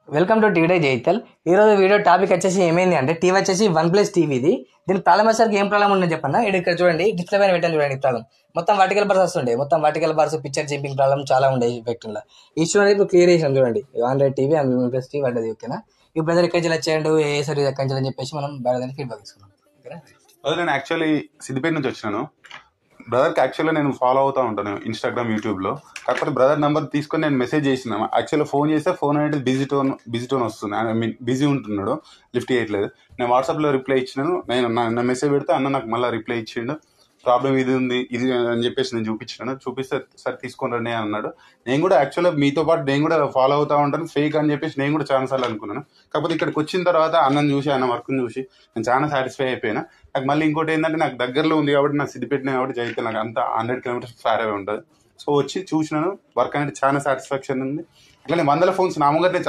Welcome to TV జైతల్. ఈరోజు video topic వచ్చేసి ఏమైంది అంటే టీవీ వచ్చేసి OnePlus టీవీ ఇది. దీనికి ప్రాబ్లమ్ వచ్చేసరికి ఏం ప్రాబ్లమ్ ఉందని చెప్పన్నా, ఇక్కడ చూడండి డిస్ప్లే పైన పెట్టాను చూడండి. ప్రాబ్లమ్ మొత్తం వర్టికల్ బార్స్ వస్తుండే, మొత్తం vertical bars picture Jinping problem చాలా ఉండే ఎఫెక్ట్. ఇష్యూ అనేది ఇప్పుడు క్లియర్ చేసాం చూడండి. Android TV and OnePlus TV పడ్డది. ఓకేనా? ఈ బ్రదర్ ఎక్కడి నుంచి వచ్చాడు, ఏ సర్వీస్ ఎక్కడి నుంచి అని చెప్పేసి మనం బ్రదర్ ఫీడ్బ్యాక్ తీసుకున్నాం. నేను యాక్చువల్లీ సిద్దిపేట నుంచి వచ్చినాను. బ్రదర్కి యాక్చువల్గా నేను ఫాలో అవుతూ ఉంటాను ఇన్స్టాగ్రామ్, యూట్యూబ్లో. కాకపోతే బ్రదర్ నెంబర్ తీసుకొని నేను మెసేజ్ చేసిన. యాక్చువల్గా ఫోన్ చేస్తే ఫోన్ అనేది బిజీ టోన్ వస్తుంది. ఐ మీన్ బిజీ ఉంటున్నాడు, లిఫ్ట్ చేయట్లేదు. నేను వాట్సాప్లో రిప్లై ఇచ్చినాను. నేను నా మెసేజ్ పెడితే అన్న నాకు మళ్ళీ రిప్లై ఇచ్చిండు. ప్రాబ్లం ఇది ఉంది ఇది అని చెప్పేసి నేను చూపించాను. చూపిస్తే సరే తీసుకొని రండి అన్నాడు. నేను కూడా యాక్చువల్గా మీతో పాటు నేను కూడా ఫాలో అవుతూ ఉంటాను. ఫేక్ అని చెప్పేసి నేను కూడా చాలాసార్లు అనుకున్నాను. కాకపోతే ఇక్కడికి వచ్చిన తర్వాత అన్నను చూసి అన్న వర్క్ని చూసి నేను చాలా సాటిస్ఫై అయిపోయినా. నాకు మళ్ళీ ఇంకోటి ఏంటంటే నాకు దగ్గరలో ఉంది కాబట్టి, నాకు సిద్దిపేటనే కాబట్టి జైతల్ నాకు అంతా 100 కిలోమీటర్స్ ఫార్ అవే ఉంటుంది. సో వచ్చి చూసినాను, వర్క్ అనేది చాలా సాటిస్ఫాక్షన్ ఉంది. అట్లా 100 ఫోన్స్ నా ముంగటే